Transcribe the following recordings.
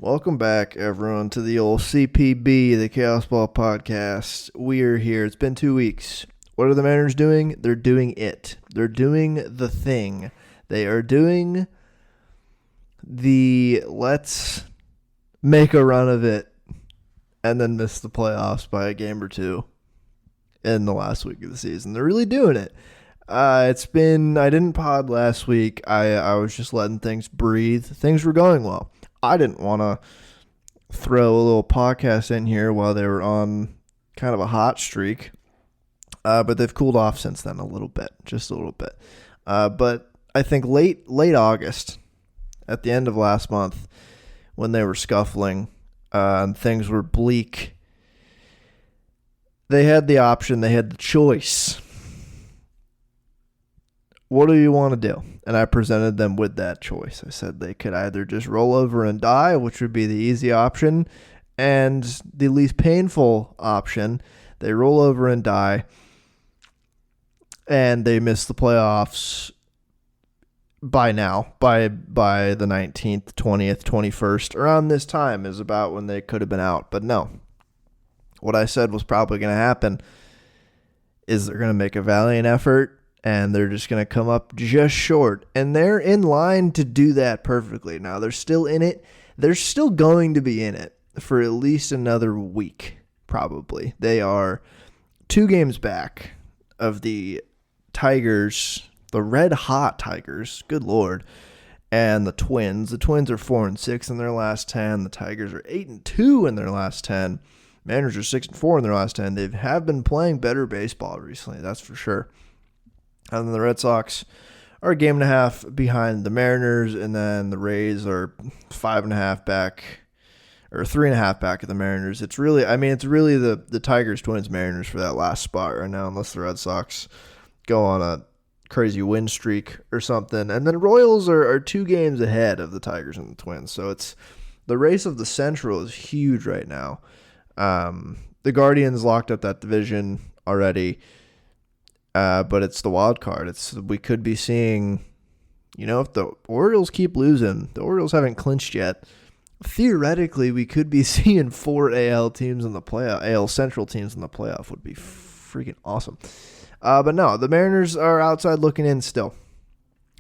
Welcome back, everyone, to the old CPB, the Chaos Ball Podcast. We're here. It's been 2 weeks. What are the Mariners doing? They're doing it. They're doing the thing. They are doing the let's make a run of it and then miss the playoffs by a game or two in the last week of the season. They're really doing it. I didn't pod last week. I was just letting things breathe. Things were going well. I didn't want to throw a little podcast in here while they were on kind of a hot streak. But they've cooled off since then a little bit, just a little bit. But I think late August, at the end of last month, when they were scuffling and things were bleak, they had the option, they had the choice. What do you want to do? And I presented them with that choice. I said they could either just roll over and die, which would be the easy option, and the least painful option. They roll over and die, and they miss the playoffs by now, by the 19th, 20th, 21st. Around this time is about when they could have been out. But no. What I said was probably going to happen is they're going to make a valiant effort, and they're just going to come up just short. And they're in line to do that perfectly. Now, they're still in it. They're still going to be in it for at least another week, probably. They are 2 games back of the Tigers, the red-hot Tigers, good Lord, and the Twins. The Twins are 4-6 in their last 10. The Tigers are 8-2 in their last 10. Mariners are 6-4 in their last 10. They have been playing better baseball recently, that's for sure. And then the Red Sox are a game and a half behind the Mariners, and then the Rays are 5.5 back, or 3.5 back of the Mariners. It's really the Tigers, Twins, Mariners for that last spot right now, unless the Red Sox go on a crazy win streak or something. And then Royals are 2 games ahead of the Tigers and the Twins. So it's the race of the Central is huge right now. The Guardians locked up that division already. But it's the wild card. We could be seeing, if the Orioles keep losing, the Orioles haven't clinched yet. Theoretically, we could be seeing 4 AL teams in the playoff. AL Central teams in the playoff would be freaking awesome. But no, the Mariners are outside looking in still.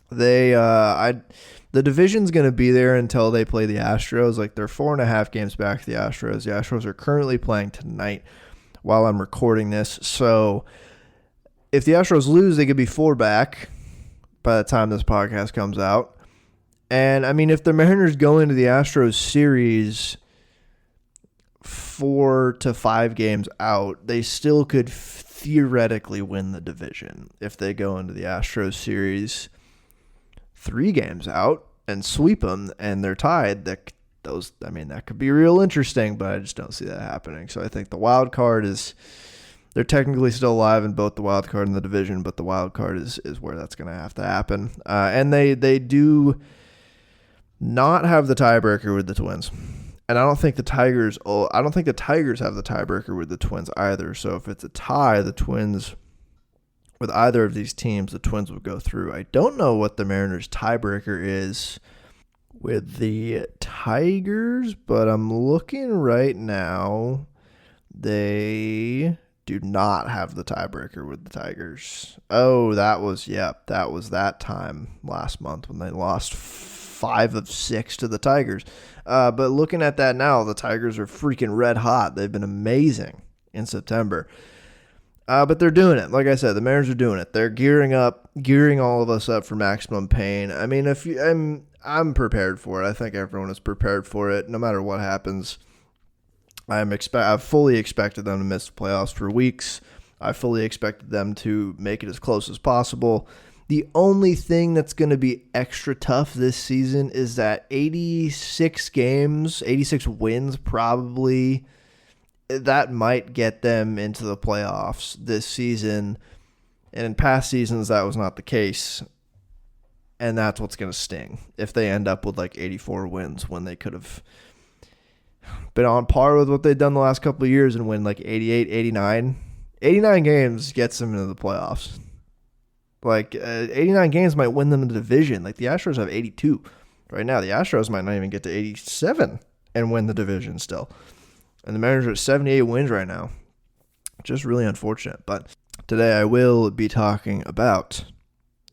The division's going to be there until they play the Astros. Like, they're 4.5 games back to the Astros. The Astros are currently playing tonight while I'm recording this. So if the Astros lose, they could be 4 back by the time this podcast comes out. And, if the Mariners go into the Astros series 4 to 5 games out, they still could theoretically win the division. If they go into the Astros series 3 games out and sweep them and they're tied, that could be real interesting, but I just don't see that happening. So I think the wild card is... They're technically still alive in both the wild card and the division, but the wild card is where that's going to have to happen. And they do not have the tiebreaker with the Twins. And I don't think the Tigers have the tiebreaker with the Twins either. So if it's a tie, the Twins, with either of these teams, the Twins would go through. I don't know what the Mariners' tiebreaker is with the Tigers, but I'm looking right now. They do not have the tiebreaker with the Tigers. Oh, that was that time last month when they lost 5 of 6 to the Tigers. But looking at that now, the Tigers are freaking red hot. They've been amazing in September. But they're doing it. Like I said, the Mariners are doing it. They're gearing all of us up for maximum pain. I'm prepared for it. I think everyone is prepared for it, no matter what happens. I've fully expected them to miss the playoffs for weeks. I fully expected them to make it as close as possible. The only thing that's going to be extra tough this season is that 86 wins probably, that might get them into the playoffs this season. And in past seasons, that was not the case. And that's what's going to sting if they end up with like 84 wins when they could have been on par with what they've done the last couple of years and win like 88, 89. 89 games gets them into the playoffs. Like 89 games might win them the division. Like the Astros have 82 right now. The Astros might not even get to 87 and win the division still. And the Mariners are at 78 wins right now. Just really unfortunate. But today I will be talking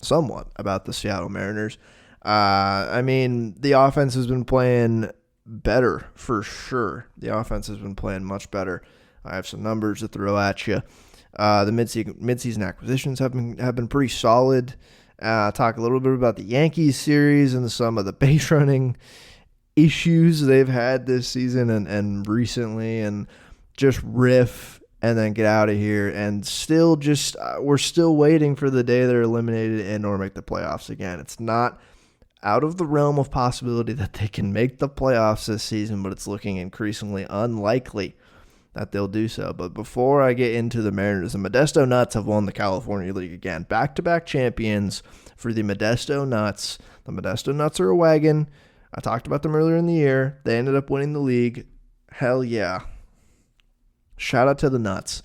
somewhat about the Seattle Mariners. The offense has been playing better for sure. The offense has been playing much better. I have some numbers to throw at you. The midseason acquisitions have been pretty solid. Talk a little bit about the Yankees series and some of the base running issues they've had this season and recently, and just riff and then get out of here. And still we're still waiting for the day they're eliminated and or make the playoffs again. It's not out of the realm of possibility that they can make the playoffs this season, but it's looking increasingly unlikely that they'll do so. But before I get into the Mariners, the Modesto Nuts have won the California League again. Back-to-back champions for the Modesto Nuts. The Modesto Nuts are a wagon. I talked about them earlier in the year. They ended up winning the league. Hell yeah. Shout out to the Nuts.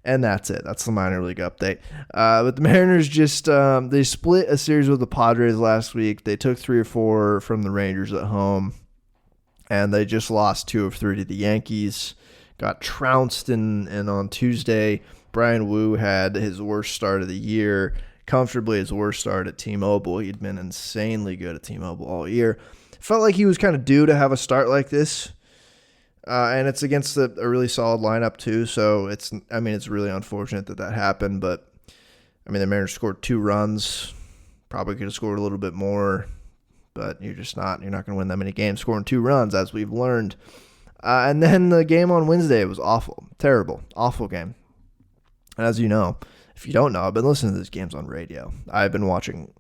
And that's it. That's the minor league update. But the Mariners they split a series with the Padres last week. They took 3 or 4 from the Rangers at home. And they just lost 2 of 3 to the Yankees. Got trounced, and on Tuesday, Brian Wu had his worst start of the year, comfortably his worst start at T-Mobile. He'd been insanely good at T-Mobile all year. Felt like he was kind of due to have a start like this, and it's against a really solid lineup too. So it's really unfortunate that happened. But the Mariners scored 2 runs, probably could have scored a little bit more, but you're not going to win that many games scoring 2 runs, as we've learned. And then the game on Wednesday was awful, terrible, awful game. And as you know, if you don't know, I've been listening to these games on radio. I've been watching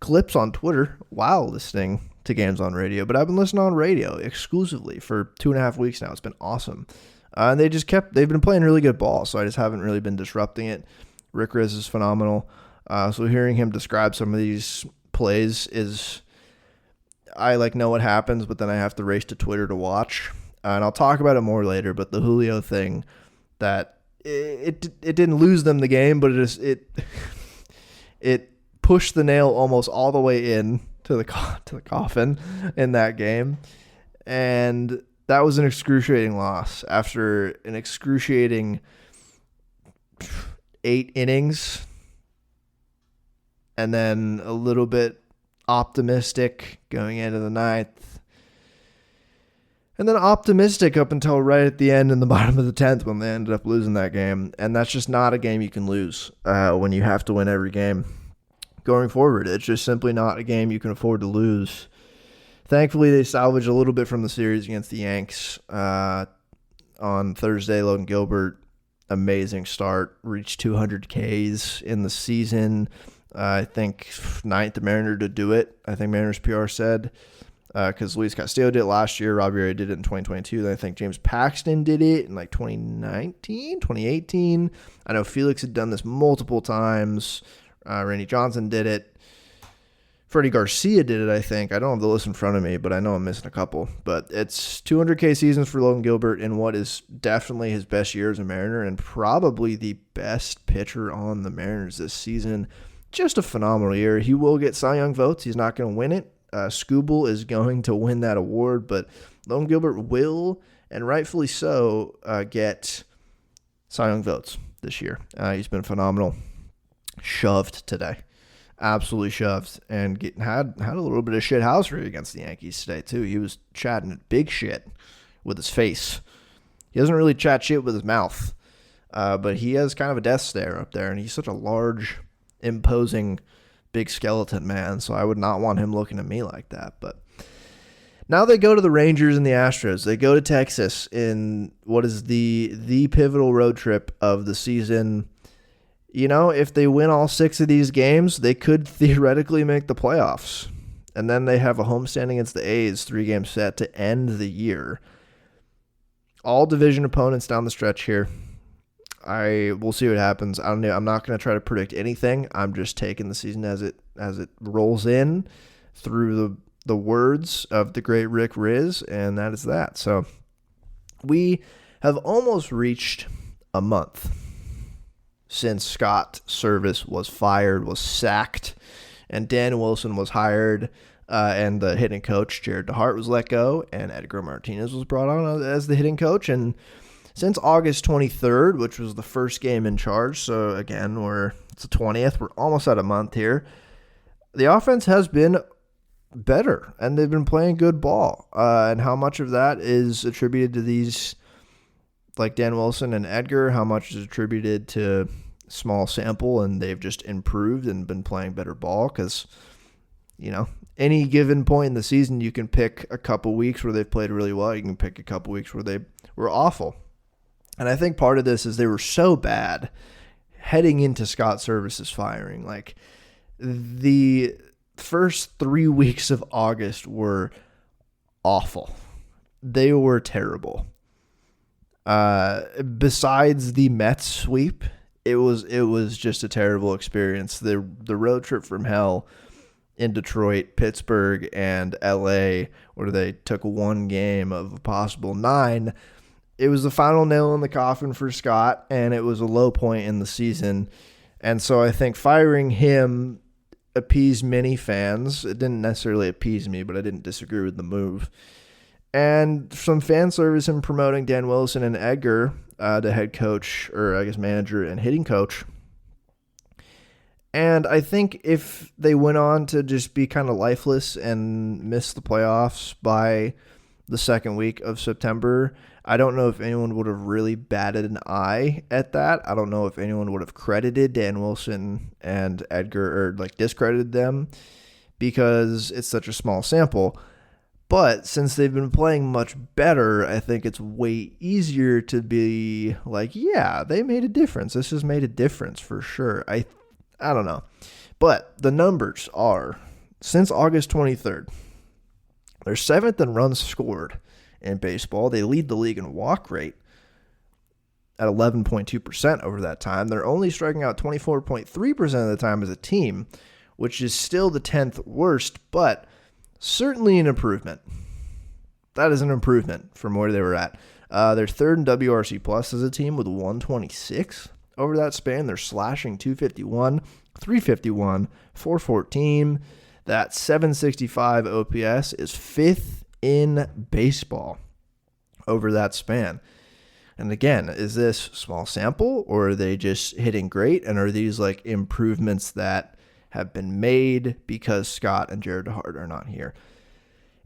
clips on Twitter while listening to games on radio, but I've been listening on radio exclusively for 2.5 weeks now. It's been awesome. And they've been playing really good ball, so I just haven't really been disrupting it. Rick Riz is phenomenal. So hearing him describe some of these plays I know what happens, but then I have to race to Twitter to watch. And I'll talk about it more later, but the Julio thing, that it didn't lose them the game, but it pushed the nail almost all the way in to the coffin in that game. And that was an excruciating loss after an excruciating 8 innings, and then a little bit optimistic going into the 9th. And then optimistic up until right at the end in the bottom of the 10th when they ended up losing that game. And that's just not a game you can lose when you have to win every game going forward. It's just simply not a game you can afford to lose. Thankfully, they salvaged a little bit from the series against the Yanks on Thursday. Logan Gilbert, amazing start, reached 200 Ks in the season. I think 9th Mariner to do it, I think Mariners PR said. Because Luis Castillo did it last year. Robbie Ray did it in 2022. Then I think James Paxton did it in 2019, 2018. I know Felix had done this multiple times. Randy Johnson did it. Freddie Garcia did it, I think. I don't have the list in front of me, but I know I'm missing a couple. But it's 200K seasons for Logan Gilbert in what is definitely his best year as a Mariner and probably the best pitcher on the Mariners this season. Just a phenomenal year. He will get Cy Young votes. He's not going to win it. Scooble is going to win that award, but Logan Gilbert will, and rightfully so, get Cy Young votes this year. He's been phenomenal. Shoved today. Absolutely shoved. And had a little bit of shit housery against the Yankees today, too. He was chatting big shit with his face. He doesn't really chat shit with his mouth, but he has kind of a death stare up there, and he's such a large, imposing big skeleton man, so I would not want him looking at me like that. But now they go to the Rangers and the Astros. They go to Texas in what is the pivotal road trip of the season. If they win all 6 of these games, they could theoretically make the playoffs. And then they have a homestand against the A's, 3-game set to end the year. All division opponents down the stretch here. We'll see what happens. I don't know. I'm not going to try to predict anything. I'm just taking the season as it rolls in through the words of the great Rick Riz, and that is that. So we have almost reached a month since Scott Service was sacked, and Dan Wilson was hired. and the hitting coach, Jared DeHart, was let go, and Edgar Martinez was brought on as the hitting coach. And since August 23rd, which was the first game in charge, so again, it's the 20th, we're almost at a month here, the offense has been better, and they've been playing good ball. And how much of that is attributed to these, like Dan Wilson and Edgar, how much is attributed to small sample, and they've just improved and been playing better ball? Because, any given point in the season, you can pick a couple weeks where they've played really well. You can pick a couple weeks where they were awful. And I think part of this is they were so bad heading into Scott Service's firing. Like, the first 3 weeks of August were awful. They were terrible. Besides the Mets sweep, it was just a terrible experience. The road trip from hell in Detroit, Pittsburgh, and LA, where they took one game of a possible 9. It was the final nail in the coffin for Scott, and it was a low point in the season. And so I think firing him appeased many fans. It didn't necessarily appease me, but I didn't disagree with the move. And some fan service in promoting Dan Wilson and Edgar, the head coach, or I guess manager and hitting coach. And I think if they went on to just be kind of lifeless and miss the playoffs by the second week of September, I don't know if anyone would have really batted an eye at that. I don't know if anyone would have credited Dan Wilson and Edgar, or discredited them, because it's such a small sample. But since they've been playing much better, I think it's way easier to be like, yeah, they made a difference. This has made a difference for sure. I don't know. But the numbers are, since August 23rd, they're 7th in runs scored in baseball. They lead the league in walk rate at 11.2% over that time. They're only striking out 24.3% of the time as a team, which is still the 10th worst, but certainly an improvement. That is an improvement from where they were at. They're third in WRC plus as a team with 126 over that span. They're slashing 251, 351, 414. That 765 OPS is 5th in baseball over that span. And again, is this small sample, or are they just hitting great? And are these improvements that have been made because Scott and Jared DeHart are not here?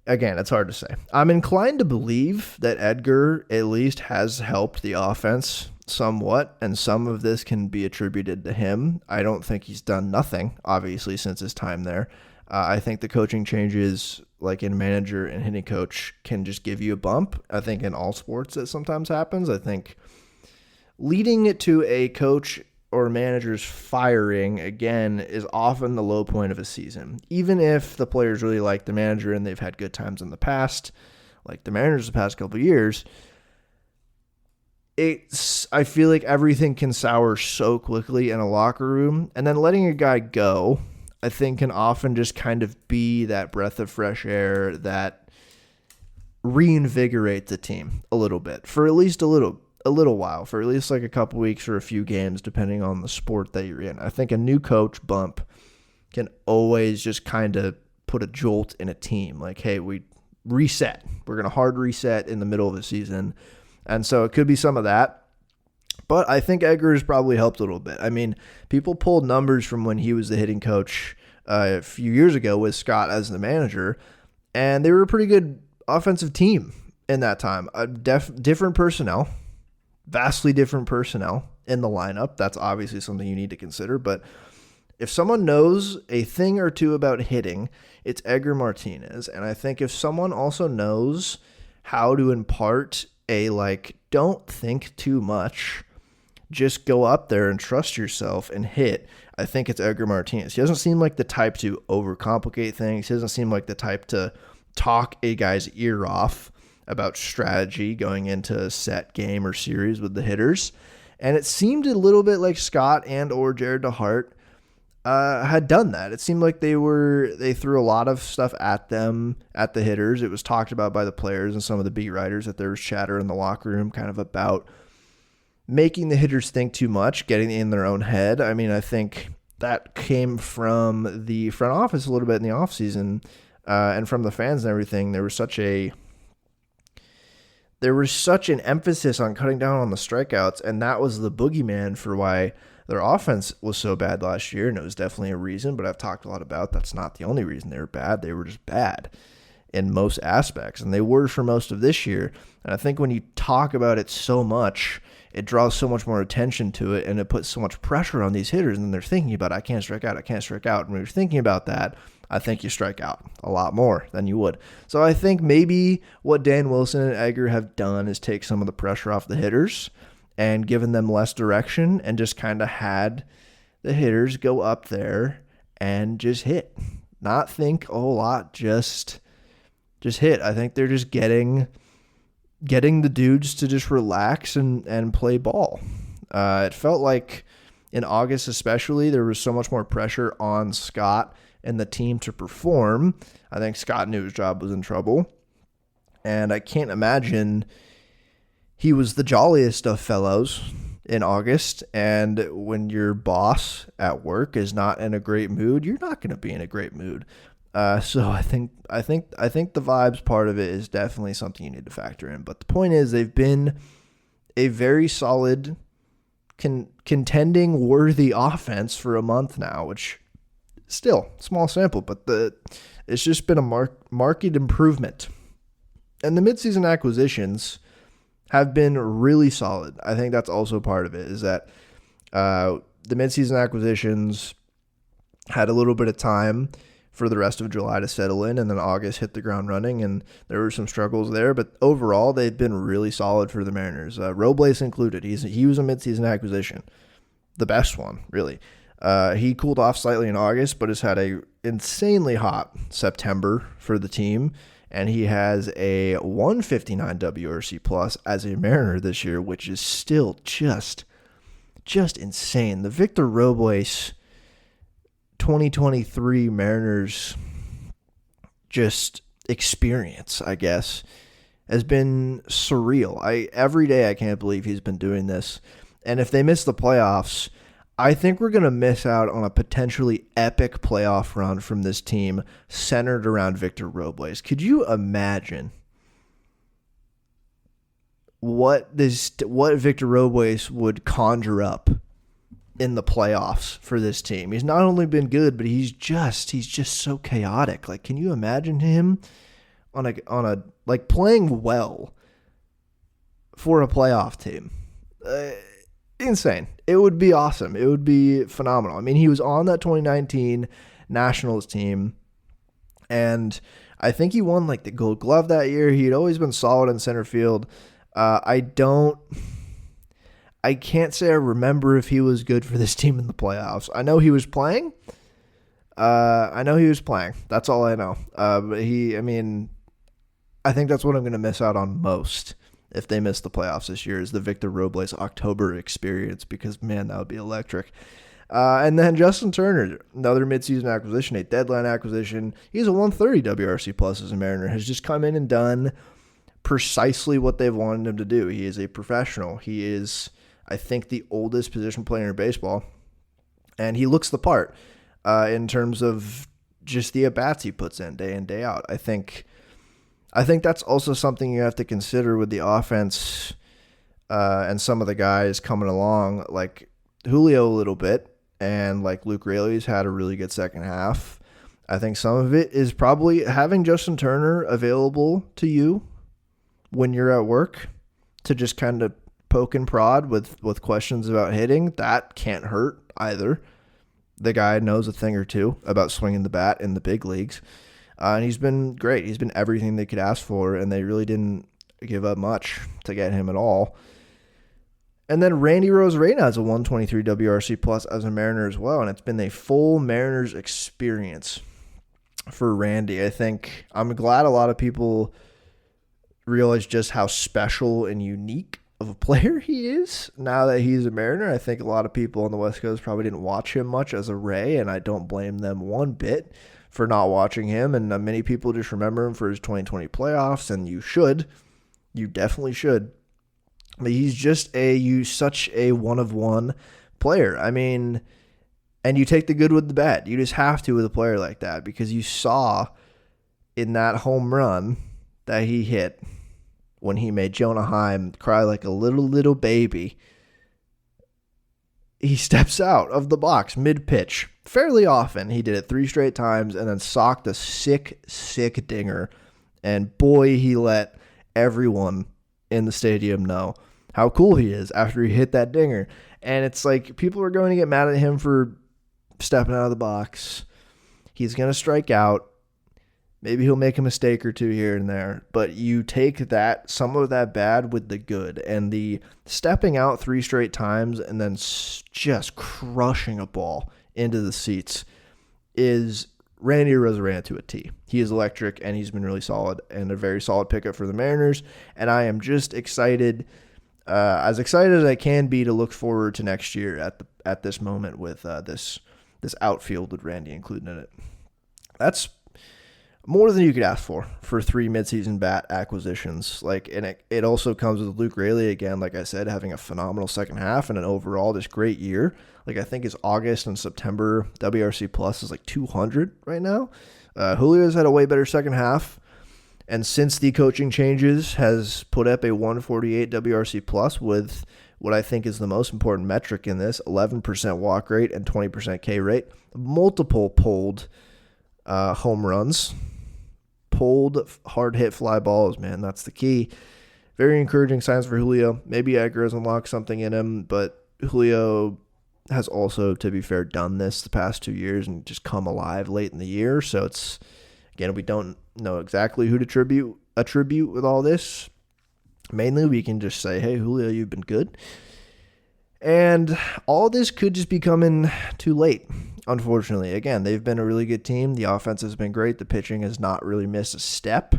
Again, it's hard to say. I'm inclined to believe that Edgar at least has helped the offense somewhat, and some of this can be attributed to him. I don't think he's done nothing, obviously, since his time there. I think the coaching changes, like in manager and hitting coach, can just give you a bump. I think in all sports that sometimes happens. I think leading it to a coach or manager's firing, again, is often the low point of a season. Even if the players really like the manager and they've had good times in the past, like the managers the past couple of years, I feel like everything can sour so quickly in a locker room. And then letting a guy go, I think, can often just kind of be that breath of fresh air that reinvigorates the team a little bit for at least a little while, for at least a couple weeks or a few games, depending on the sport that you're in. I think a new coach bump can always just kind of put a jolt in a team. Like, hey, we reset. We're going to hard reset in the middle of the season. And so it could be some of that. But I think Edgar has probably helped a little bit. I mean, people pulled numbers from when he was the hitting coach a few years ago with Scott as the manager, and they were a pretty good offensive team in that time. Different personnel, vastly different personnel in the lineup. That's obviously something you need to consider. But if someone knows a thing or two about hitting, it's Edgar Martinez. And I think if someone also knows how to impart a, don't think too much, just go up there and trust yourself and hit, I think it's Edgar Martinez. He doesn't seem like the type to overcomplicate things. He doesn't seem like the type to talk a guy's ear off about strategy going into a set game or series with the hitters. And it seemed a little bit like Scott and or Jared DeHart had done that. It seemed like they threw a lot of stuff at them, at the hitters. It was talked about by the players and some of the beat writers that there was chatter in the locker room kind of about making the hitters think too much, getting in their own head. I mean, I think that came from the front office a little bit in the offseason. And from the fans and everything, there was such an emphasis on cutting down on the strikeouts, and that was the boogeyman for why their offense was so bad last year, and it was definitely a reason, but I've talked a lot about that's not the only reason they were bad. They were just bad in most aspects, and they were for most of this year. And I think when you talk about it so much, it draws so much more attention to it, and it puts so much pressure on these hitters, and they're thinking about, I can't strike out. And when you're thinking about that, I think you strike out a lot more than you would. So I think maybe what Dan Wilson and Egger have done is take some of the pressure off the hitters and given them less direction, and just kind of had the hitters go up there and just hit. Not think a whole lot, just hit. I think they're just getting the dudes to just relax and play ball. It felt like in August especially, there was so much more pressure on Scott and the team to perform. I think Scott knew his job was in trouble. And I can't imagine he was the jolliest of fellows in August. And when your boss at work is not in a great mood, you're not going to be in a great mood. So I think the vibes part of it is definitely something you need to factor in. But the point is, they've been a very solid, contending worthy offense for a month now, which still small sample, but it's just been a marked improvement. And the midseason acquisitions have been really solid. I think that's also part of it, is that the midseason acquisitions had a little bit of time for the rest of July to settle in, and then August hit the ground running, and there were some struggles there, but overall they've been really solid for the Mariners. Robles included. He was a midseason acquisition, the best one, really. He cooled off slightly in August, but has had a insanely hot September for the team, and he has a 159 WRC plus as a Mariner this year, which is still just insane. The Victor Robles 2023 Mariners just experience, I guess, has been surreal. Every day I can't believe he's been doing this. And if they miss the playoffs, I think we're going to miss out on a potentially epic playoff run from this team centered around Victor Robles. Could you imagine what Victor Robles would conjure up in the playoffs for this team? He's not only been good, but he's just so chaotic. Like, can you imagine him on a like playing well for a playoff team? Insane. It would be awesome. It would be phenomenal. I mean, he was on that 2019 Nationals team, and I think he won like the Gold Glove that year. He had always been solid in center field. I can't say I remember if he was good for this team in the playoffs. I know he was playing. That's all I know. But I think that's what I'm going to miss out on most if they miss the playoffs this year, is the Victor Robles October experience, because, man, that would be electric. And then Justin Turner, another midseason acquisition, a deadline acquisition. He's a 130 WRC plus as a Mariner, has just come in and done precisely what they've wanted him to do. He is a professional. He is, I think, the oldest position player in baseball, and he looks the part in terms of just the at-bats he puts in day out. I think that's also something you have to consider with the offense and some of the guys coming along, like Julio a little bit, and like Luke Raley's had a really good second half. I think some of it is probably having Justin Turner available to you when you're at work to just kind of poke and prod with questions about hitting. That can't hurt either. The guy knows a thing or two about swinging the bat in the big leagues. And he's been great. He's been everything they could ask for, and they really didn't give up much to get him at all. And then Randy Rosarena has a 123 WRC plus as a Mariner as well, and it's been a full Mariners experience for Randy. I think I'm glad a lot of people realize just how special and unique of a player he is now that he's a Mariner. I think a lot of people on the West Coast probably didn't watch him much as a Ray, and I don't blame them one bit for not watching him, and many people just remember him for his 2020 playoffs, and you should. You definitely should. But he's just such a one-of-one player. I mean, and you take the good with the bad. You just have to with a player like that, because you saw in that home run that he hit when he made Jonah Heim cry like a little baby, he steps out of the box mid-pitch. Fairly often, he did it 3 straight times and then socked a sick dinger. And boy, he let everyone in the stadium know how cool he is after he hit that dinger. And it's like people are going to get mad at him for stepping out of the box. He's going to strike out. Maybe he'll make a mistake or two here and there, but you take some of that bad with the good, and the stepping out 3 straight times and then just crushing a ball into the seats is Randy Arozarena to a T. He is electric, and he's been really solid and a very solid pickup for the Mariners, and I am just excited, as excited as I can be to look forward to next year at this moment with this outfield with Randy included in it. That's more than you could ask for 3 midseason bat acquisitions. And it also comes with Luke Raley again, like I said, having a phenomenal second half and an overall just great year. I think his August and September WRC plus is 200 right now. Julio's had a way better second half, and since the coaching changes has put up a 148 WRC plus with what I think is the most important metric in this, 11% walk rate and 20% K rate, multiple pulled home runs. Pulled hard hit fly balls, man. That's the key. Very encouraging signs for Julio. Maybe Edgar's unlocked something in him, but Julio has also, to be fair, done this the past 2 years and just come alive late in the year. So it's, again, we don't know exactly who to attribute with all this. Mainly, we can just say, hey, Julio, you've been good. And all this could just be coming too late, unfortunately. Again, they've been a really good team. The offense has been great. The pitching has not really missed a step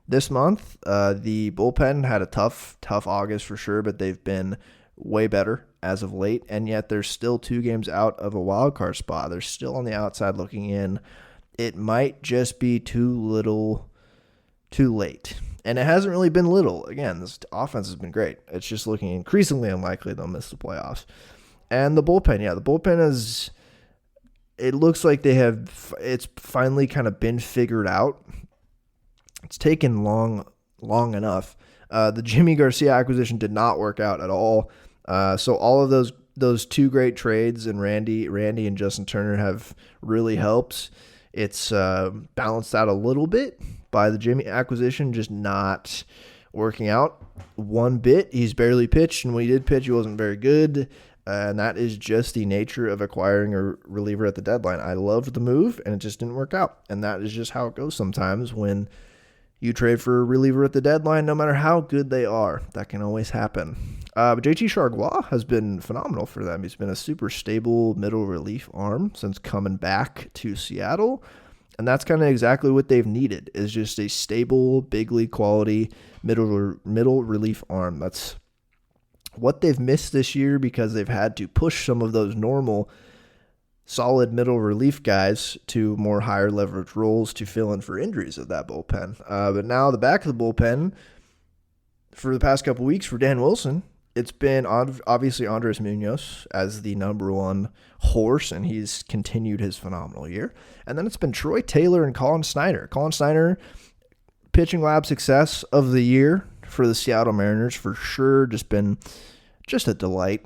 this month. The bullpen had a tough August for sure, but they've been way better as of late. And yet they're still 2 games out of a wild card spot. They're still on the outside looking in. It might just be too late. And it hasn't really been little. Again, this offense has been great. It's just looking increasingly unlikely they'll miss the playoffs. And the bullpen is, it looks like it's finally kind of been figured out. It's taken long enough. The Jimmy Garcia acquisition did not work out at all. So all of those 2 great trades and Randy and Justin Turner have really helped. It's balanced out a little bit by the Jimmy acquisition, just not working out one bit. He's barely pitched, and when he did pitch, he wasn't very good. And that is just the nature of acquiring a reliever at the deadline. I loved the move, and it just didn't work out. And that is just how it goes sometimes when you trade for a reliever at the deadline, no matter how good they are. That can always happen. But JT Chargois has been phenomenal for them. He's been a super stable middle relief arm since coming back to Seattle. And that's kind of exactly what they've needed, is just a stable, big league quality middle relief arm. That's what they've missed this year because they've had to push some of those normal solid middle relief guys to more higher leverage roles to fill in for injuries of that bullpen. But now the back of the bullpen for the past couple weeks for Dan Wilson, it's been obviously Andres Munoz as the number 1 horse, and he's continued his phenomenal year. And then it's been Troy Taylor and Colin Snyder. Colin Snyder, pitching lab success of the year for the Seattle Mariners for sure. Just been a delight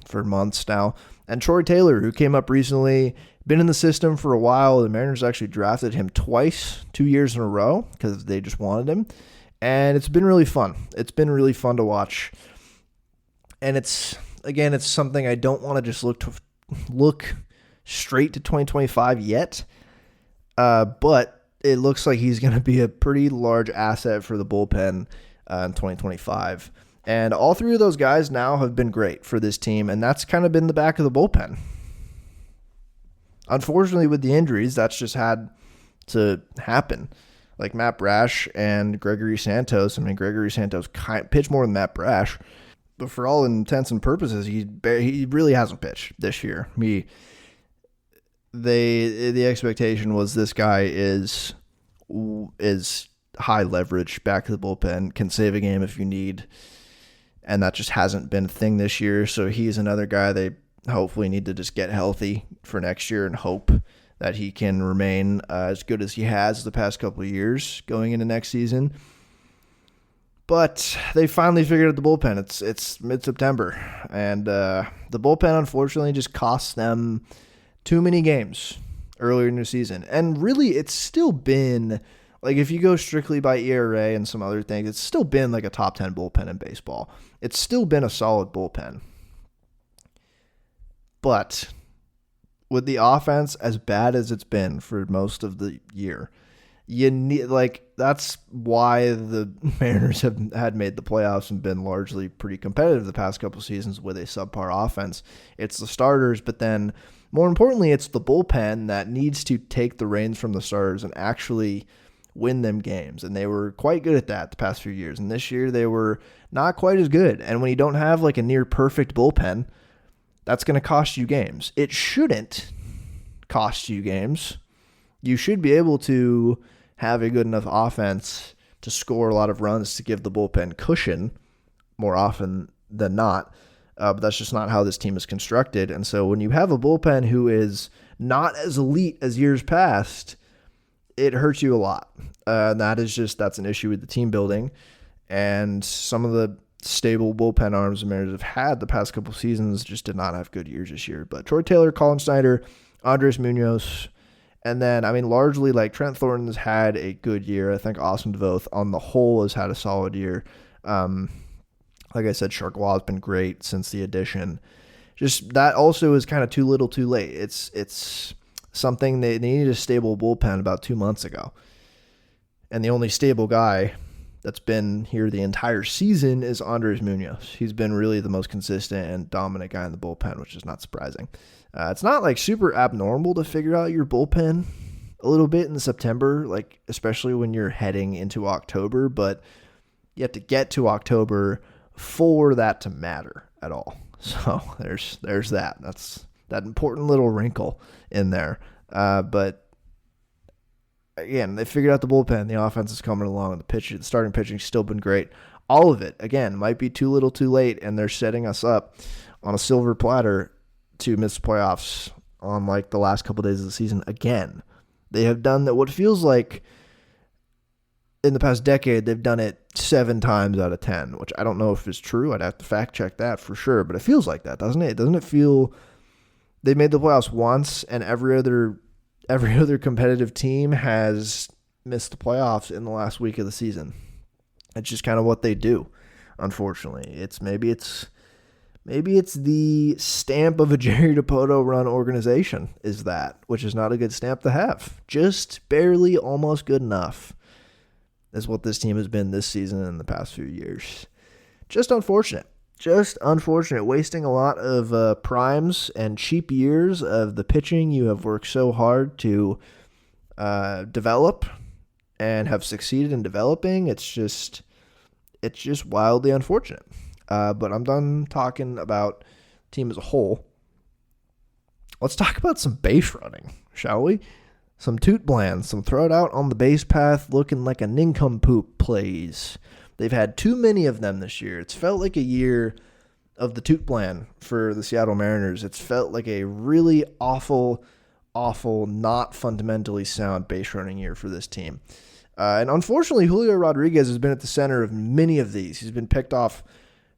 for months now. And Troy Taylor, who came up recently, been in the system for a while. The Mariners actually drafted him twice, 2 years in a row, because they just wanted him. And it's been really fun. It's been really fun to watch. And it's something I don't want to just look straight to 2025 yet. But it looks like he's going to be a pretty large asset for the bullpen in 2025. And all 3 of those guys now have been great for this team, and that's kind of been the back of the bullpen. Unfortunately, with the injuries, that's just had to happen. Like Matt Brash and Gregory Santos. I mean, Gregory Santos pitched more than Matt Brash, but for all intents and purposes, he really hasn't pitched this year. The expectation was this guy is high leverage, back of the bullpen, can save a game if you need, and that just hasn't been a thing this year. So he's another guy they hopefully need to just get healthy for next year and hope that he can remain as good as he has the past couple of years going into next season. But they finally figured out the bullpen. It's mid-September, and the bullpen unfortunately just cost them too many games earlier in the season. And really, it's still been, like, if you go strictly by ERA and some other things, it's still been like a top 10 bullpen in baseball. It's still been a solid bullpen. But with the offense as bad as it's been for most of the year, you need, like, that's why the Mariners had made the playoffs and been largely pretty competitive the past couple seasons with a subpar offense. It's the starters, but then more importantly, it's the bullpen that needs to take the reins from the starters and actually win them games. And they were quite good at that the past few years. And this year they were not quite as good. And when you don't have like a near perfect bullpen, that's going to cost you games. It shouldn't cost you games. You should be able to have a good enough offense to score a lot of runs to give the bullpen cushion more often than not. But that's just not how this team is constructed. And so when you have a bullpen who is not as elite as years past, it hurts you a lot. And that's an issue with the team building. And some of the stable bullpen arms the Mariners have had the past couple seasons just did not have good years this year. But Troy Taylor, Colin Snyder, Andres Munoz, and then, largely, like, Trent Thornton's had a good year. I think Austin Devoth, on the whole, has had a solid year. Like I said, Chargois has been great since the addition. Just that also is kind of too little too late. It's something they needed a stable bullpen about 2 months ago. And the only stable guy that's been here the entire season is Andres Munoz. He's been really the most consistent and dominant guy in the bullpen, which is not surprising. It's not like super abnormal to figure out your bullpen a little bit in September, like especially when you're heading into October, but you have to get to October for that to matter at all. So there's that. That's that important little wrinkle in there. But again, they figured out the bullpen. The offense is coming along. The starting pitching's still been great. All of it, again, might be too little too late, and they're setting us up on a silver platter to miss the playoffs on like the last couple days of the season again. They have done that. What feels like in the past decade, they've done it 7 times out of 10, which I don't know if is true. I'd have to fact check that for sure, but it feels like that, doesn't it? Doesn't it feel they made the playoffs once and every other competitive team has missed the playoffs in the last week of the season? It's just kind of what they do, unfortunately. Maybe it's the stamp of a Jerry DiPoto run organization is that, which is not a good stamp to have. Just barely almost good enough is what this team has been this season and in the past few years. Just unfortunate. Wasting a lot of primes and cheap years of the pitching you have worked so hard to develop and have succeeded in developing. It's just wildly unfortunate. But I'm done talking about the team as a whole. Let's talk about some base running, shall we? Some TOOTBLANs, some throw it out on the base path looking like a nincompoop plays. They've had too many of them this year. It's felt like a year of the TOOTBLAN for the Seattle Mariners. It's felt like a really awful, not fundamentally sound base running year for this team. And unfortunately, Julio Rodriguez has been at the center of many of these. He's been picked off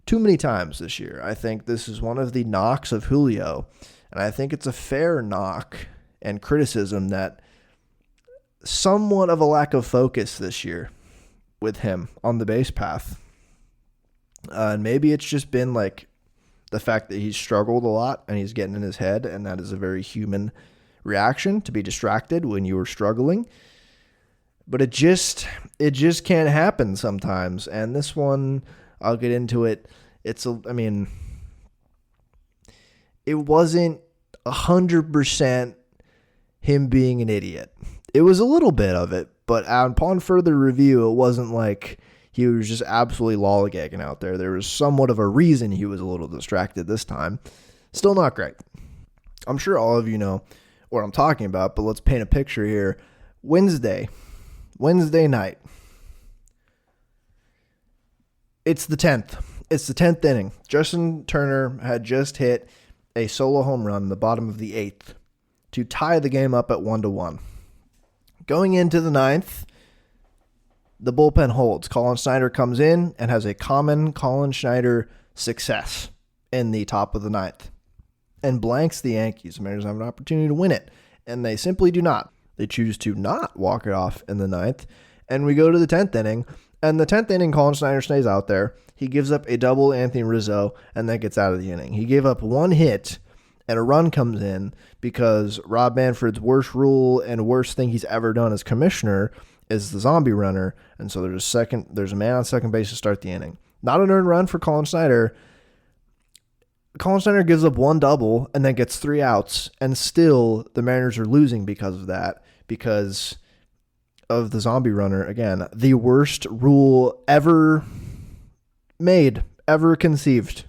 too many times this year. I think this is one of the knocks of Julio, and I think it's a fair knock and criticism that somewhat of a lack of focus this year with him on the base path. And maybe it's just been like the fact that he's struggled a lot and he's getting in his head, and that is a very human reaction to be distracted when you are struggling. But it just can't happen sometimes. And this one, I'll get into it. It wasn't 100% him being an idiot. It was a little bit of it, but upon further review, it wasn't like he was just absolutely lollygagging out there. There was somewhat of a reason he was a little distracted this time. Still not great. I'm sure all of you know what I'm talking about, but let's paint a picture here. Wednesday night. It's the 10th. It's the 10th inning. Justin Turner had just hit a solo home run in the bottom of the 8th to tie the game up at 1-1. Going into the ninth, the bullpen holds. Colin Schneider comes in and has a common Colin Schneider success in the top of the ninth and blanks the Yankees. The Mariners have an opportunity to win it, and they simply do not. They choose to not walk it off in the ninth, and we go to the 10th inning, and the 10th inning, Colin Schneider stays out there. He gives up a double Anthony Rizzo and then gets out of the inning. He gave up one hit, and a run comes in because Rob Manfred's worst rule and worst thing he's ever done as commissioner is the zombie runner, and so there's a man on second base to start the inning. Not an earned run for Colin Schneider. Colin Schneider gives up one double and then gets 3 outs, and still the Mariners are losing because of that, because of the zombie runner. Again, the worst rule ever made, ever conceived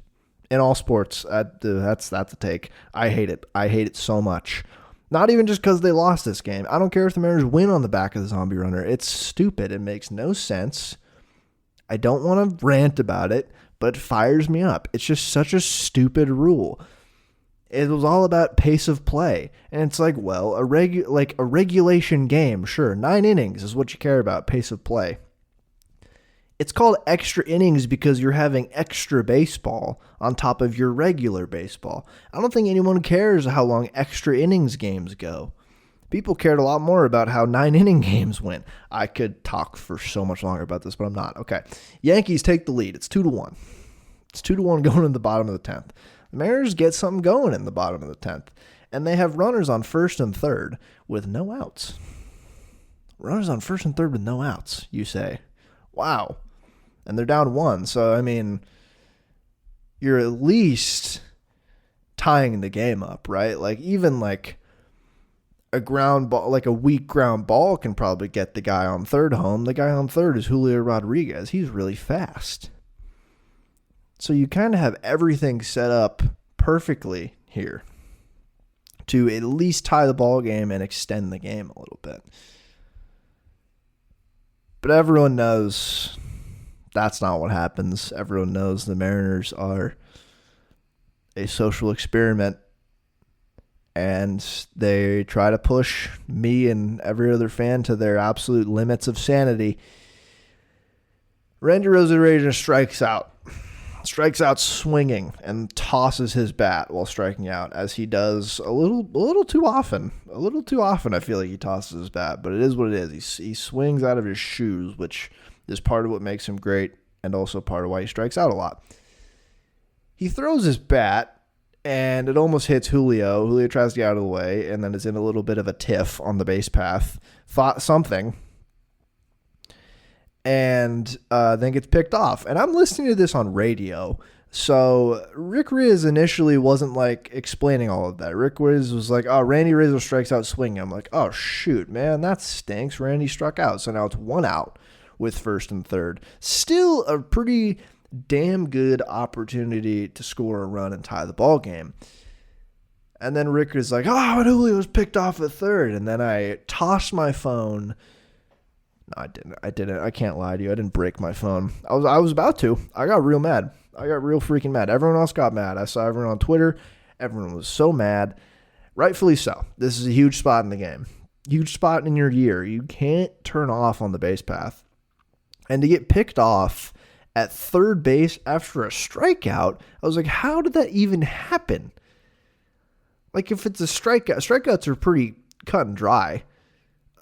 in all sports. That's a take. I hate it. I hate it so much. Not even just because they lost this game. I don't care if the Mariners win on the back of the zombie runner. It's stupid. It makes no sense. I don't want to rant about it, but it fires me up. It's just such a stupid rule. It was all about pace of play. And it's like, well, a regulation game, sure, 9 innings is what you care about, pace of play. It's called extra innings because you're having extra baseball on top of your regular baseball. I don't think anyone cares how long extra innings games go. People cared a lot more about how 9-inning games went. I could talk for so much longer about this, but I'm not. Okay. Yankees take the lead. It's 2-1. It's 2-1 going in the bottom of the 10th. The Mariners get something going in the bottom of the 10th, and they have runners on first and third with no outs. Runners on first and third with no outs, you say. Wow. And they're down 1. So, I mean, you're at least tying the game up, right? Like, even like a ground ball, like a weak ground ball can probably get the guy on third home. The guy on third is Julio Rodriguez. He's really fast. So you kind of have everything set up perfectly here to at least tie the ball game and extend the game a little bit. But everyone knows that's not what happens. Everyone knows the Mariners are a social experiment, and they try to push me and every other fan to their absolute limits of sanity. Randy Rosarena strikes out swinging and tosses his bat while striking out, as he does a little too often. A little too often I feel like he tosses his bat, but it is what it is. He swings out of his shoes, which is part of what makes him great and also part of why he strikes out a lot. He throws his bat, and it almost hits Julio. Julio tries to get out of the way, and then is in a little bit of a tiff on the base path. Thought something, and then gets picked off. And I'm listening to this on radio, so Rick Riz initially wasn't like explaining all of that. Rick Riz was like, "Oh, Randy Rizzo strikes out swinging." I'm like, "Oh shoot, man, that stinks. Randy struck out." So now it's 1 out with first and third. Still a pretty damn good opportunity to score a run and tie the ball game. And then Rick is like, "Oh, and Julio was picked off at third." And then I tossed my phone. No, I didn't. I can't lie to you. I didn't break my phone. I was about to. I got real mad. I got real freaking mad. Everyone else got mad. I saw everyone on Twitter. Everyone was so mad. Rightfully so. This is a huge spot in the game. Huge spot in your year. You can't turn off on the base path. And to get picked off at third base after a strikeout, I was like, how did that even happen? Like, if it's a strikeout, strikeouts are pretty cut and dry.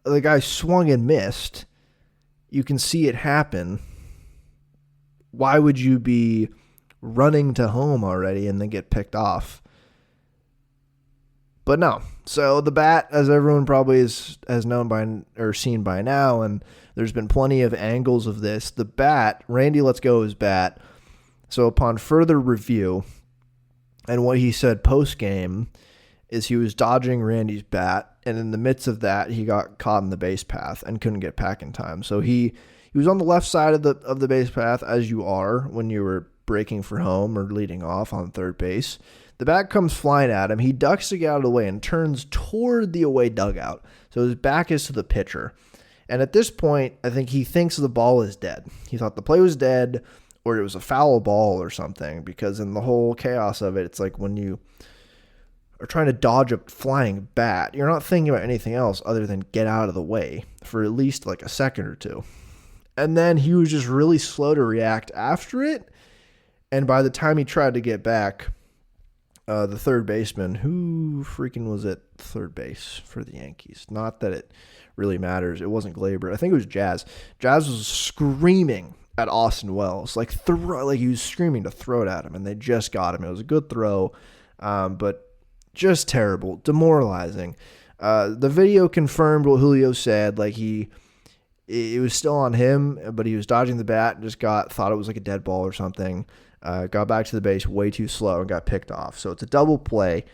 The guy swung and missed. You can see it happen. Why would you be running to home already and then get picked off? But no. So the bat, as everyone probably has known by or seen by now, and there's been plenty of angles of this, the bat, Randy lets go of his bat. So upon further review, and what he said post-game is he was dodging Randy's bat, and in the midst of that, he got caught in the base path and couldn't get back in time. So he was on the left side of the base path, as you are when you were breaking for home or leading off on third base. The bat comes flying at him. He ducks to get out of the way and turns toward the away dugout. So his back is to the pitcher. And at this point, I think he thinks the ball is dead. He thought the play was dead, or it was a foul ball or something, because in the whole chaos of it, it's like when you or trying to dodge a flying bat, you're not thinking about anything else other than get out of the way for at least like a second or two. And then he was just really slow to react after it. And by the time he tried to get back, the third baseman, who freaking was at third base for the Yankees? Not that it really matters. It wasn't Glaber. I think it was Jazz. Jazz was screaming at Austin Wells, like he was screaming to throw it at him, and they just got him. It was a good throw, but just terrible, demoralizing. The video confirmed what Julio said. Like it was still on him, but he was dodging the bat and just thought it was like a dead ball or something. Got back to the base way too slow and got picked off. So it's a double play.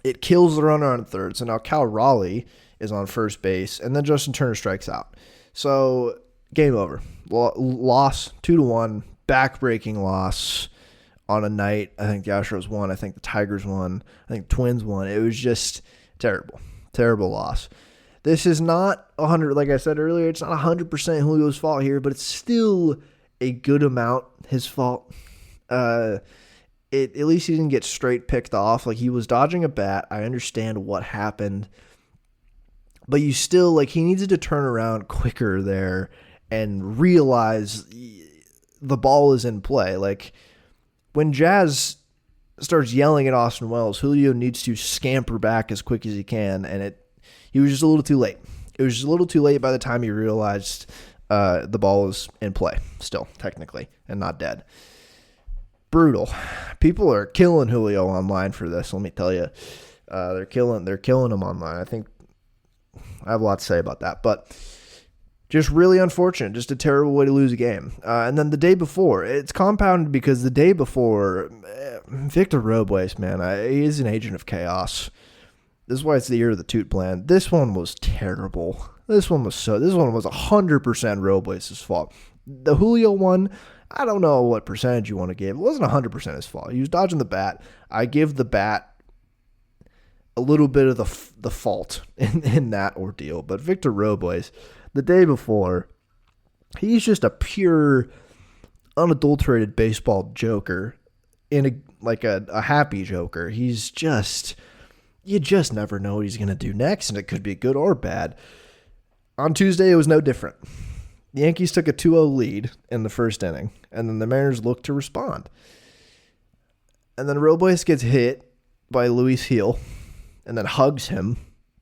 It kills the runner on third. So now Cal Raleigh is on first base, and then Justin Turner strikes out. So game over. Loss 2-1, back-breaking loss on a night. I think the Astros won. I think the Tigers won. I think the Twins won. It was just terrible, terrible loss. This is not 100, like I said earlier, it's not 100% Julio's fault here, but it's still a good amount his fault. At least he didn't get straight picked off. Like, he was dodging a bat. I understand what happened. But you still, like, he needed to turn around quicker there and realize the ball is in play. Like, when Jazz starts yelling at Austin Wells, Julio needs to scamper back as quick as he can, and he was just a little too late. It was just a little too late by the time he realized the ball was in play still, technically, and not dead. Brutal. People are killing Julio online for this, let me tell you. They're killing him online. I think I have a lot to say about that, but just really unfortunate. Just a terrible way to lose a game. And then the day before, it's compounded because the day before, Victor Robles, man, he is an agent of chaos. This is why it's the year of the TOOTBLAN. This one was terrible. This one was 100% Robles' fault. The Julio one, I don't know what percentage you want to give. It wasn't 100% his fault. He was dodging the bat. I give the bat a little bit of the fault in that ordeal. But Victor Robles, the day before, he's just a pure, unadulterated baseball joker in a happy joker. He's just, you just never know what he's going to do next, and it could be good or bad. On Tuesday, it was no different. The Yankees took a 2-0 lead in the first inning, and then the Mariners looked to respond. And then Robles gets hit by Luis Gil and then hugs him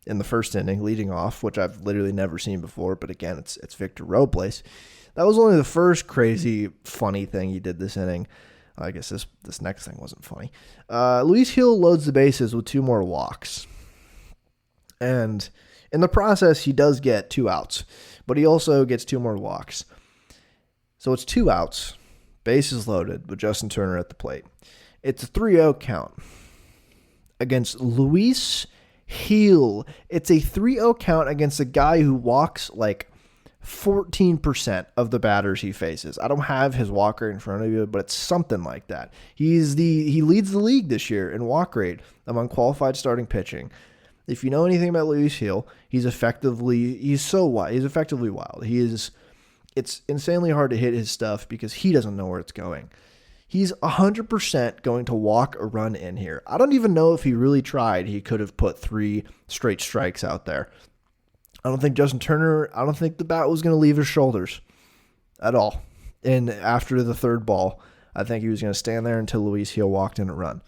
in the first inning, leading off, which I've literally never seen before. But again, it's Victor Robles. That was only the first crazy, funny thing he did this inning. I guess this next thing wasn't funny. Luis Gil loads the bases with 2 more walks. And in the process, he does get 2 outs. But he also gets 2 more walks. So it's 2 outs, bases loaded, with Justin Turner at the plate. It's a 3-0 count against Luis Gil. It's a 3-0 count against a guy who walks like 14% of the batters he faces. I don't have his walk rate in front of you, but it's something like that. He leads the league this year in walk rate among qualified starting pitching. If you know anything about Luis Gil, he's effectively wild. It's insanely hard to hit his stuff because he doesn't know where it's going. He's 100% going to walk a run in here. I don't even know if he really tried. He could have put 3 straight strikes out there. I don't think the bat was going to leave his shoulders at all. And after the third ball, I think he was going to stand there until Luis Gil walked in a run.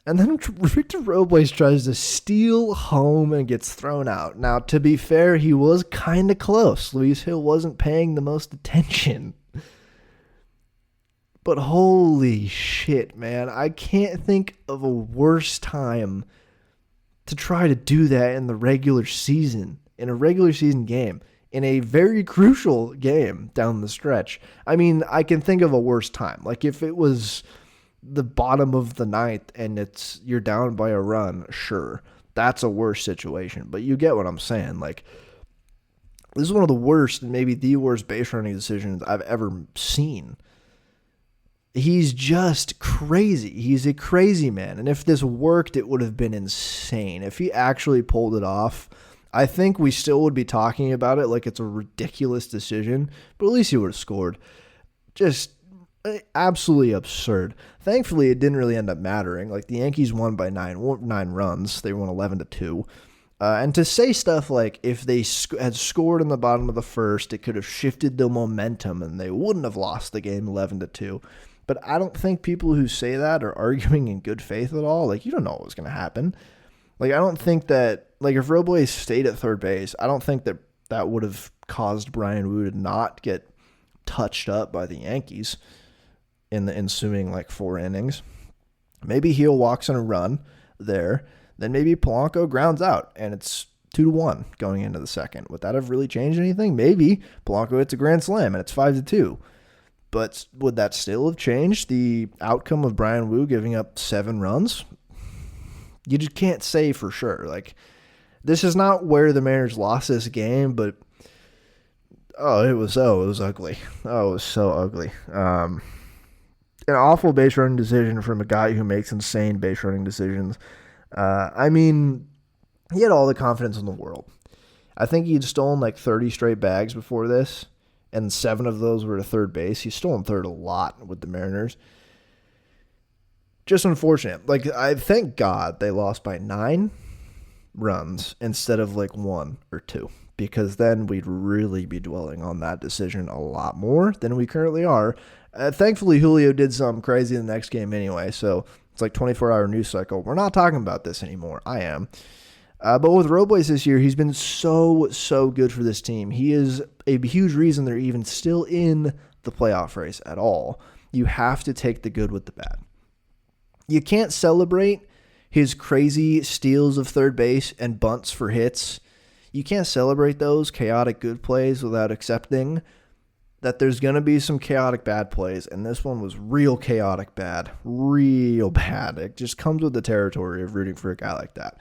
And then Victor Robles tries to steal home and gets thrown out. Now, to be fair, he was kind of close. Luis Gil wasn't paying the most attention. But holy shit, man. I can't think of a worse time to try to do that in the regular season. In a regular season game. In a very crucial game down the stretch. I mean, I can think of a worse time. Like if it was the bottom of the ninth and you're down by a run, sure, that's a worse situation. But you get what I'm saying. Like, this is one of the worst and maybe the worst base running decisions I've ever seen. He's just crazy. He's a crazy man. And if this worked, it would have been insane. If he actually pulled it off, I think we still would be talking about it like it's a ridiculous decision, but at least he would have scored. Just absolutely absurd. Thankfully, it didn't really end up mattering. Like, the Yankees won by nine runs. They won 11-2. And to say stuff like if they had scored in the bottom of the first, it could have shifted the momentum and they wouldn't have lost the game 11-2. But I don't think people who say that are arguing in good faith at all. Like, you don't know what was going to happen. Like, I don't think that, like, if Robles stayed at third base, I don't think that that would have caused Bryan Woo to not get touched up by the Yankees in the ensuing, like, 4 innings. Maybe Heel walks on a run there. Then maybe Polanco grounds out, and it's 2-1 going into the second. Would that have really changed anything? Maybe Polanco hits a grand slam, and it's 5-2. But would that still have changed the outcome of Bryan Woo giving up 7 runs? You just can't say for sure. Like, this is not where the Mariners lost this game, but it was ugly. Oh, it was so ugly. An awful base running decision from a guy who makes insane base running decisions. I mean, he had all the confidence in the world. I think he'd stolen like 30 straight bags before this, and 7 of those were to third base. He's stolen third a lot with the Mariners. Just unfortunate. Like, I thank God they lost by 9 runs instead of like 1 or 2, because then we'd really be dwelling on that decision a lot more than we currently are. Thankfully, Julio did something crazy in the next game anyway, so it's like 24-hour news cycle. We're not talking about this anymore. I am. But with Robles this year, he's been so good for this team. He is a huge reason they're even still in the playoff race at all. You have to take the good with the bad. You can't celebrate his crazy steals of third base and bunts for hits. You can't celebrate those chaotic good plays without accepting that there's going to be some chaotic bad plays, and this one was real chaotic bad. Real bad. It just comes with the territory of rooting for a guy like that.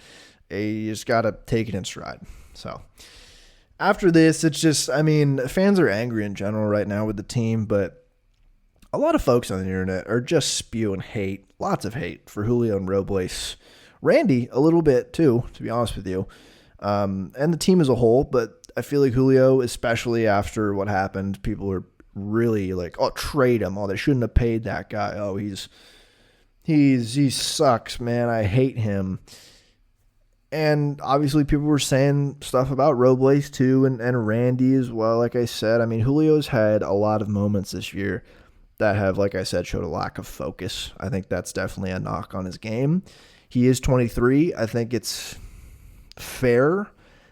You just got to take it in stride. So, after this, it's just, I mean, fans are angry in general right now with the team, but a lot of folks on the internet are just spewing hate, lots of hate for Julio and Robles. Randy, a little bit too, to be honest with you, and the team as a whole, but I feel like Julio, especially after what happened, people are really like, oh, trade him. Oh, they shouldn't have paid that guy. Oh, he sucks, man. I hate him. And obviously people were saying stuff about Robles too, and Randy as well. Like I said, I mean, Julio's had a lot of moments this year that have, like I said, showed a lack of focus. I think that's definitely a knock on his game. He is 23. I think it's fair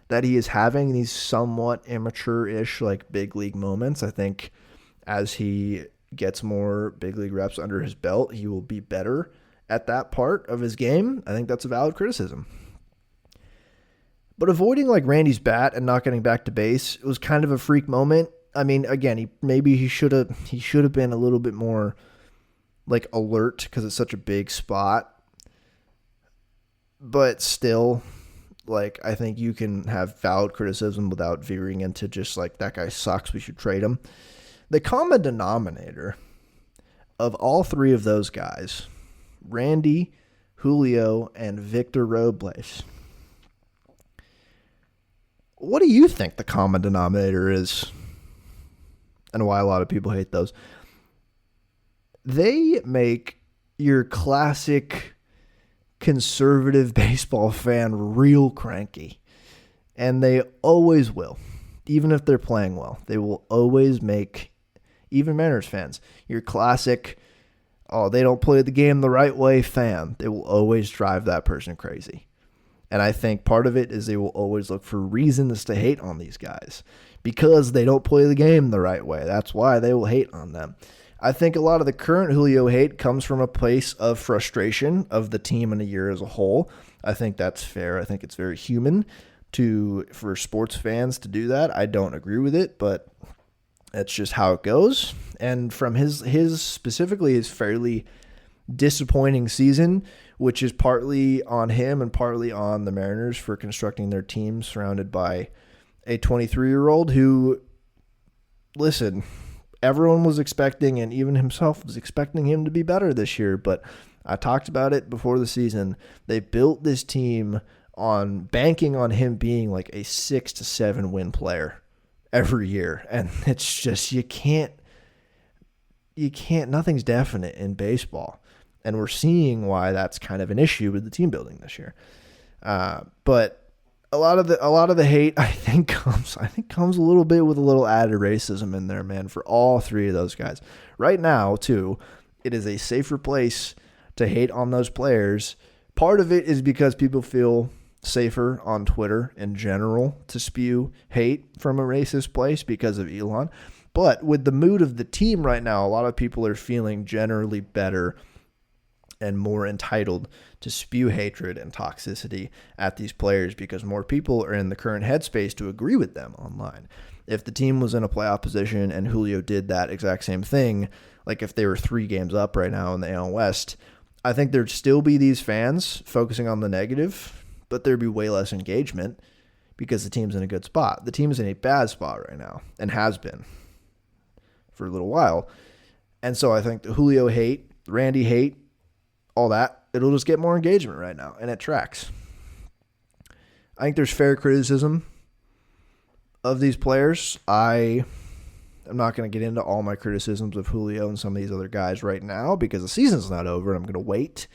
that he is having these somewhat immature-ish, like, big league moments. I think as he gets more big league reps under his belt, he will be better at that part of his game. I think that's a valid criticism. But avoiding, like, Randy's bat and not getting back to base, it was kind of a freak moment. I mean, again, he should have been a little bit more, like, alert because it's such a big spot. But still, like, I think you can have valid criticism without veering into just, like, that guy sucks, we should trade him. The common denominator of all 3 of those guys, Randy, Julio, and Victor Robles, what do you think the common denominator is? And why a lot of people hate those? They make your classic conservative baseball fan real cranky. And they always will. Even if they're playing well. They will always make, even Mariners fans, your classic, oh, they don't play the game the right way fan. They will always drive that person crazy. And I think part of it is they will always look for reasons to hate on these guys because they don't play the game the right way. That's why they will hate on them. I think a lot of the current Julio hate comes from a place of frustration of the team in a year as a whole. I think that's fair. I think it's very human for sports fans to do that. I don't agree with it, but that's just how it goes. And from his specifically his fairly disappointing season, which is partly on him and partly on the Mariners for constructing their team surrounded by a 23-year-old who, listen, everyone was expecting, and even himself was expecting him to be better this year, but I talked about it before the season. They built this team on banking on him being like a 6 to 7 win player every year, and it's just, you can't nothing's definite in baseball. And we're seeing why that's kind of an issue with the team building this year. But a lot of the hate I think comes a little bit with a little added racism in there, man, for all three of those guys. Right now, too, it is a safer place to hate on those players. Part of it is because people feel safer on Twitter in general to spew hate from a racist place because of Elon. But with the mood of the team right now, a lot of people are feeling generally better and more entitled to spew hatred and toxicity at these players because more people are in the current headspace to agree with them online. If the team was in a playoff position and Julio did that exact same thing, like if they were 3 games up right now in the AL West, I think there'd still be these fans focusing on the negative, but there'd be way less engagement because the team's in a good spot. The team's in a bad spot right now and has been for a little while. And so I think the Julio hate, Randy hate, all that, it'll just get more engagement right now, and it tracks. I think there's fair criticism of these players. I'm not going to get into all my criticisms of Julio and some of these other guys right now because the season's not over, and I'm going to wait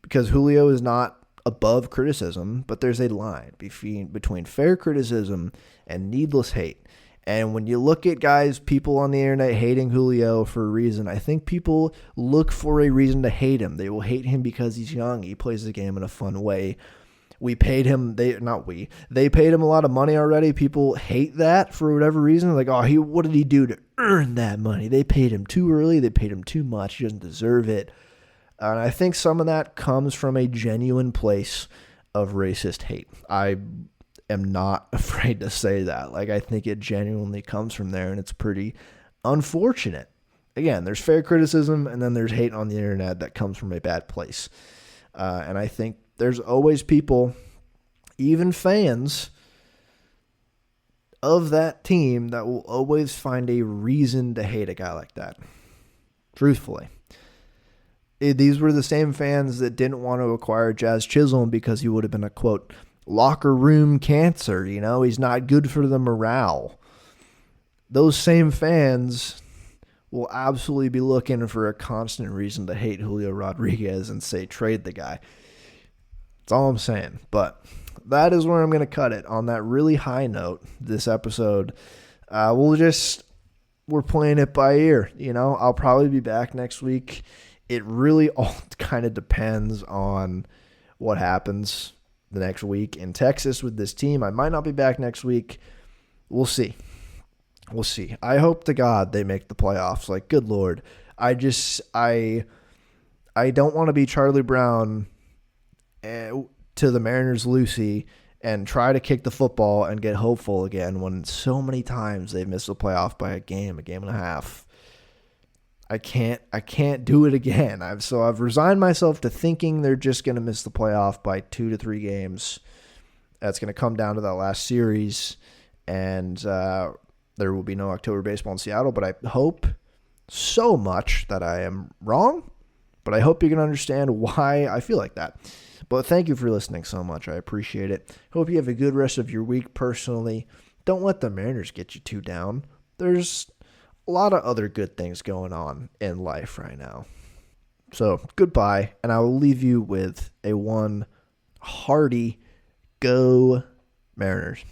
because Julio is not above criticism, but there's a line between fair criticism and needless hate. And when you look at people on the internet hating Julio for a reason, I think people look for a reason to hate him. They will hate him because he's young. He plays the game in a fun way. They paid him a lot of money already. People hate that for whatever reason. Like, what did he do to earn that money? They paid him too early. They paid him too much. He doesn't deserve it. And I think some of that comes from a genuine place of racist hate. I am not afraid to say that. Like, I think it genuinely comes from there, and it's pretty unfortunate. Again, there's fair criticism, and then there's hate on the internet that comes from a bad place. And I think there's always people, even fans of that team, that will always find a reason to hate a guy like that. Truthfully. These were the same fans that didn't want to acquire Jazz Chisholm because he would have been a, quote, locker room cancer. He's not good for the morale. Those same fans will absolutely be looking for a constant reason to hate Julio Rodriguez and say, trade the guy. That's all I'm saying. But that is where I'm going to cut it on that really high note this episode. We're playing it by ear. I'll probably be back next week. It really all kind of depends on what happens the next week in Texas with this team. I might not be back next week. We'll see. I hope to God they make the playoffs. Like, good Lord. I don't want to be Charlie Brown to the Mariners Lucy and try to kick the football and get hopeful again when so many times they've missed the playoff by a game and a half. I can't do it again. I've resigned myself to thinking they're just going to miss the playoff by 2 to 3 games. That's going to come down to that last series, and there will be no October baseball in Seattle, but I hope so much that I am wrong, but I hope you can understand why I feel like that. But thank you for listening so much. I appreciate it. Hope you have a good rest of your week personally. Don't let the Mariners get you too down. There's a lot of other good things going on in life right now. So, goodbye, and I will leave you with a one hearty go Mariners.